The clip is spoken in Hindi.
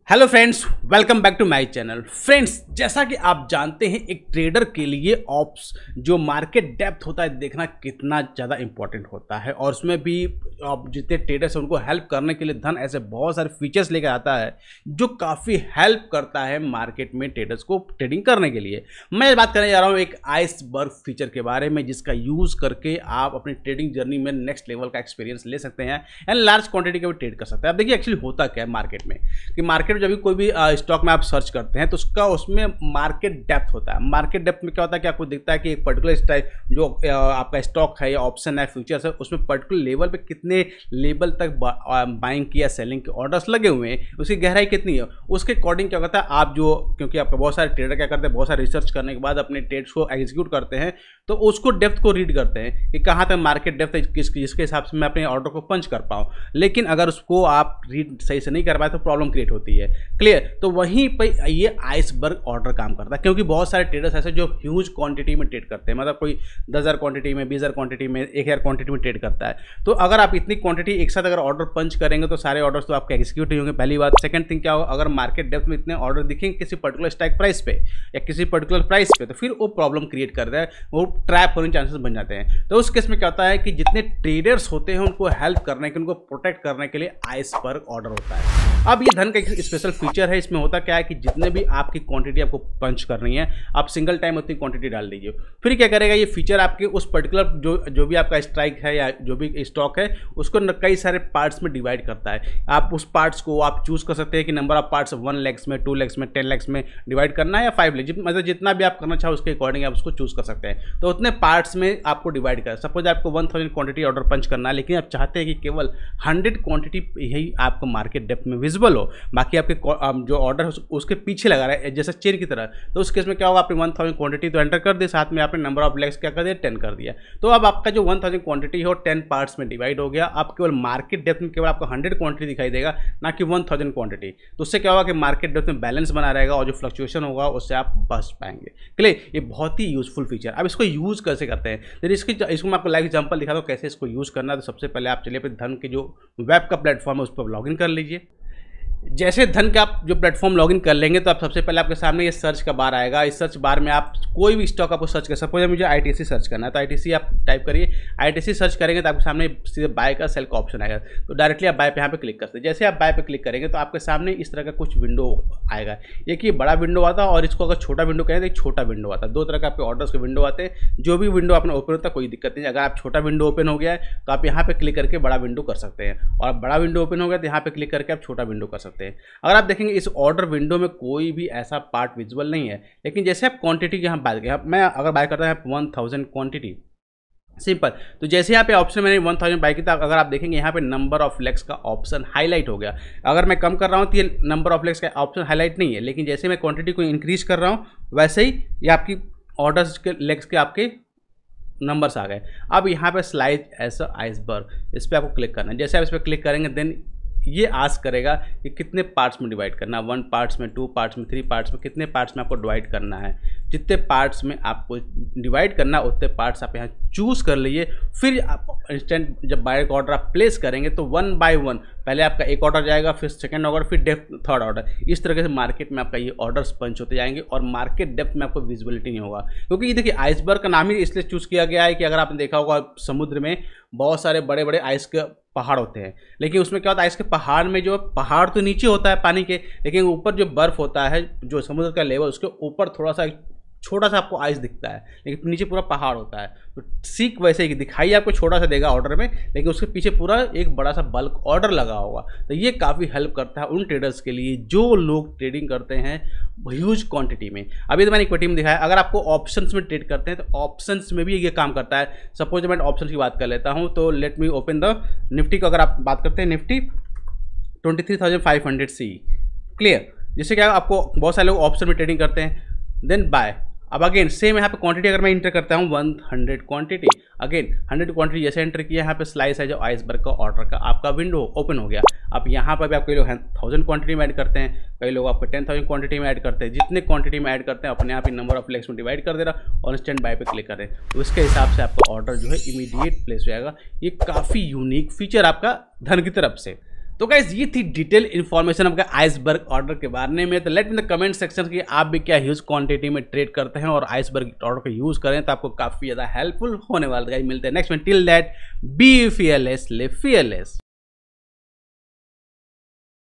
Hello friends, welcome back to my channel. Friends, जैसा कि आप जानते हैं एक ट्रेडर के लिए ऑप्स जो मार्केट डेप्थ होता है देखना कितना ज़्यादा इंपॉर्टेंट होता है, और उसमें भी आप जितने ट्रेडर्स हैं उनको हेल्प करने के लिए धन ऐसे बहुत सारे फीचर्स लेकर आता है जो काफ़ी हेल्प करता है मार्केट में ट्रेडर्स को ट्रेडिंग करने के लिए। मैं बात करने जा रहा हूँ एक आइसबर्ग फीचर के बारे में, जिसका यूज़ करके आप अपनी ट्रेडिंग जर्नी में नेक्स्ट लेवल का एक्सपीरियंस ले सकते हैं एंड लार्ज क्वांटिटी का भी ट्रेड कर सकते हैं। अब देखिए एक्चुअली होता क्या है मार्केट में कि मार्केट जब भी कोई भी स्टॉक में आप सर्च करते हैं तो उसमें मार्केट डेप्थ होता है। मार्केट डेप्थ में क्या होता है कि आपको दिखता है कि एक पर्टिकुलर स्टाइल जो आपका स्टॉक है या ऑप्शन है, फ्यूचर्स है, उसमें पर्टिकुलर लेवल पे कितने लेवल तक बाइंग की या सेलिंग के ऑर्डर्स लगे हुए हैं, उसकी गहराई कितनी है, उसके अकॉर्डिंग क्या होता है आप जो, क्योंकि आपका बहुत सारे ट्रेडर क्या करते हैं, बहुत सारे रिसर्च करने के बाद अपने ट्रेड्स को एग्जीक्यूट करते हैं, तो उसको डेप्थ को रीड करते हैं कि कहाँ तक मार्केट डेप्थ है, जिसके हिसाब से मैं अपने ऑर्डर को पंच कर पाऊँ। लेकिन अगर उसको आप रीड सही से नहीं कर पाए तो प्रॉब्लम क्रिएट होती है। क्लियर? तो वहीं पर ये आइसबर्ग ऑर्डर काम करता है, क्योंकि बहुत सारे ट्रेडर्स ऐसे जो ह्यूज क्वांटिटी में ट्रेड करते हैं, मतलब कोई 10,000 क्वांटिटी में, 20,000 क्वांटिटी में, 1,000 क्वांटिटी में ट्रेड करता है। तो अगर आप इतनी क्वांटिटी एक साथ अगर ऑर्डर पंच करेंगे तो सारे ऑर्डर्स तो आपके एग्जीक्यूट नहीं होंगे, पहली बात। सेकंड थिंग क्या होगा, अगर मार्केट डेप्थ में इतने ऑर्डर दिखेंगे किसी पर्टिकुलर स्ट्राइक प्राइस पे या किसी पर्टिकुलर प्राइस पे, तो फिर वो प्रॉब्लम क्रिएट कर रहा है, वो ट्रैप होने के चांसेस बन जाते हैं। तो उस केस में क्या होता है कि जितने ट्रेडर्स होते हैं उनको हेल्प करने के, उनको प्रोटेक्ट करने के लिए आइसबर्ग ऑर्डर होता है। अब ये धन का एक स्पेशल फीचर है। इसमें होता क्या है कि जितने भी आपकी क्वांटिटी आपको पंच करनी है, आप सिंगल टाइम उतनी क्वांटिटी डाल दीजिए। फिर क्या करेगा ये फीचर, आपके उस पर्टिकुलर जो भी आपका स्ट्राइक है या जो भी स्टॉक है उसको कई सारे पार्ट्स में डिवाइड करता है। आप उस पार्ट्स को आप चूज कर सकते हैं कि नंबर ऑफ पार्ट्स 1 lakhs में, 2 lakhs में, 10 lakhs में डिवाइड करना है या 5 lakhs, मतलब जितना भी आप करना चाहो उसके अकॉर्डिंग आप उसको चूज कर सकते हैं। तो उतने पार्ट्स में आपको डिवाइड कर, सपोज आपको 1000 क्वांटिटी ऑर्डर पंच करना है, लेकिन आप चाहते हैं कि केवल 100 क्वांटिटी यही आपको मार्केट डेप्थ में विजिबल हो, बाकी आपके जो ऑर्डर है उसके पीछे लगा रहा है जैसे चेन की तरह। तो उस केस में क्या होगा, आपने 1000 क्वांटिटी तो एंटर कर दी, साथ में आपने नंबर ऑफ लेग्स क्या कर दिया, 10 कर दिया। तो अब आपका जो 1000 क्वांटिटी है 10 पार्ट्स में डिवाइड हो गया। आप केवल मार्केट डेप्थ में केवल आपको 100 क्वांटिटी दिखाई देगा, ना कि 1000 क्वांटिटी। तो उससे क्या होगा कि मार्केट डेप्थ में बैलेंस बना रहेगा और जो फ्लक्चुएशन होगा उससे आप बच पाएंगे। क्लियर? ये बहुत ही यूजफुल फीचर। अब इसको यूज कैसे करते हैं, तो इसको मैं आपको लाइव एग्जांपल दिखाता हूँ कैसे इसको यूज करना है। तो सबसे पहले आप चलिए धन के जो वेब का प्लेटफॉर्म है उस पर लॉगिन कर लीजिए। जैसे धन का आप जो प्लेटफॉर्म लॉगिन कर लेंगे तो आप सबसे पहले आपके सामने ये सर्च का बार आएगा। इस सर्च बार में आप कोई भी स्टॉक आपको सर्च कर, सपोज मुझे आईटीसी सर्च करना है तो आईटीसी आप टाइप करिए। आईटीसी सर्च करेंगे तो आपके सामने सीधे बाय का सेल का ऑप्शन आएगा, तो डायरेक्टली आप बाय पे यहाँ पे क्लिक करते हैं। जैसे आप बाय पे क्लिक करेंगे तो आपके सामने इस तरह का कुछ विंडो आएगा। एक ये बड़ा विंडो आता है और इसको अगर छोटा विंडो कहें तो एक छोटा विंडो आता है। दो तरह का आपके ऑर्डर्स के विंडो आते हैं। जो भी विंडो आपने ओपन होता है कोई दिक्कत नहीं। अगर आप छोटा विंडो ओपन हो गया है तो आप यहाँ पे क्लिक करके बड़ा विंडो कर सकते हैं, और बड़ा विंडो ओपन हो गया तो यहाँ पे क्लिक करके आप छोटा विंडो कर सकते हैं। अगर आप देखेंगे इस ऑर्डर विंडो में कोई भी ऐसा पार्ट विजुअल नहीं है, लेकिन जैसे आप क्वांटिटी की यहाँ बात करें, मैं अगर बाय करता हूँ 1000 क्वांटिटी, सिंपल। तो जैसे यहाँ पे ऑप्शन मैंने 1000 बाय की, तो अगर आप देखेंगे यहाँ पे नंबर ऑफ लेग्स का ऑप्शन हाईलाइट हो गया। अगर मैं कम कर रहा हूँ तो ये नंबर ऑफ लेग्स का ऑप्शन हाईलाइट नहीं है, लेकिन जैसे मैं क्वांटिटी को इंक्रीज कर रहा हूँ वैसे ही ये आपकी ऑर्डर्स के लेग्स के आपके नंबर्स आ गए। अब यहाँ पे स्लाइड एज आइसबर्ग, इस पर आपको क्लिक करना है। जैसे आप इस पर क्लिक करेंगे देन ये आस्क करेगा कि कितने पार्ट्स में डिवाइड करना है, 1 पार्ट्स में, 2 पार्ट्स में, 3 पार्ट्स में, कितने पार्ट्स में आपको डिवाइड करना है। जितने पार्ट्स में आपको डिवाइड करना है उतने पार्ट्स आप यहाँ चूज़ कर लीजिए। फिर आप इंस्टेंट जब बाय का ऑर्डर आप प्लेस करेंगे तो 1 by 1 पहले आपका एक ऑर्डर जाएगा, फिर सेकंड ऑर्डर, फिर डेप्थ थर्ड ऑर्डर। इस तरह से मार्केट में आपका ये ऑर्डर्स पंच होते जाएंगे और मार्केट डेप्थ में आपको विजिबिलिटी नहीं होगा। क्योंकि ये देखिए आइसबर्ग का नाम ही इसलिए चूज़ किया गया है कि अगर आपने देखा होगा समुद्र में बहुत सारे बड़े बड़े आइस के पहाड़ होते हैं, लेकिन उसमें क्या होता है आइस के पहाड़ में जो पहाड़ तो नीचे होता है पानी के, लेकिन ऊपर जो बर्फ़ होता है, जो समुद्र का लेवल, उसके ऊपर थोड़ा सा छोटा सा आपको आइस दिखता है, लेकिन नीचे पूरा पहाड़ होता है। तो सीक वैसे ही दिखाई आपको छोटा सा देगा ऑर्डर में, लेकिन उसके पीछे पूरा एक बड़ा सा बल्क ऑर्डर लगा होगा। तो ये काफ़ी हेल्प करता है उन ट्रेडर्स के लिए जो लोग ट्रेडिंग करते हैं ह्यूज क्वांटिटी में। अभी तो मैंने इक्विटी में दिखाया। अगर आपको ऑप्शंस में ट्रेड करते हैं तो ऑप्शंस में भी ये काम करता है। सपोज मैं ऑप्शंस की बात कर लेता हूँ, तो let me open the Nifty को। अगर आप बात करते हैं निफ्टी 23,500 क्लियर। जैसे क्या आपको बहुत सारे लोग ऑप्शन में ट्रेडिंग करते हैं, देन बाय। अब अगेन सेम यहाँ पे क्वांटिटी अगर मैं इंटर करता हूँ 100 क्वांटिटी, अगेन 100 क्वांटिटी जैसे एंटर किया, यहाँ पे स्लाइस है जो आइसबर्ग का ऑर्डर का आपका विंडो ओपन हो गया। अब यहाँ पर भी आप कई लोग 1000 क्वांटिटी में ऐड करते हैं, कई लोग आपको 10,000 क्वांटिटी में ऐड करते हैं। जितने क्वांटिटी में ऐड करते हैं अपने आप ही नंबर ऑफ लेग्स में डिवाइड कर दे रहा और इंस्टेंट बाय पे क्लिक कर रहे हैं, तो उसके हिसाब से आपका ऑर्डर जो है इमीडिएट प्लेस हो जाएगा। ये काफ़ी यूनिक फीचर आपका धन की तरफ से। तो गाइस ये थी डिटेल इन्फॉर्मेशन आपका आइसबर्ग ऑर्डर के बारे में। तो let me in the comment section कि आप भी क्या ह्यूज क्वांटिटी में ट्रेड करते हैं और आइसबर्ग ऑर्डर का यूज करें तो आपको काफी ज्यादा हेल्पफुल होने वाला है। मिलते हैं नेक्स्ट में, till that be fearless, live fearless.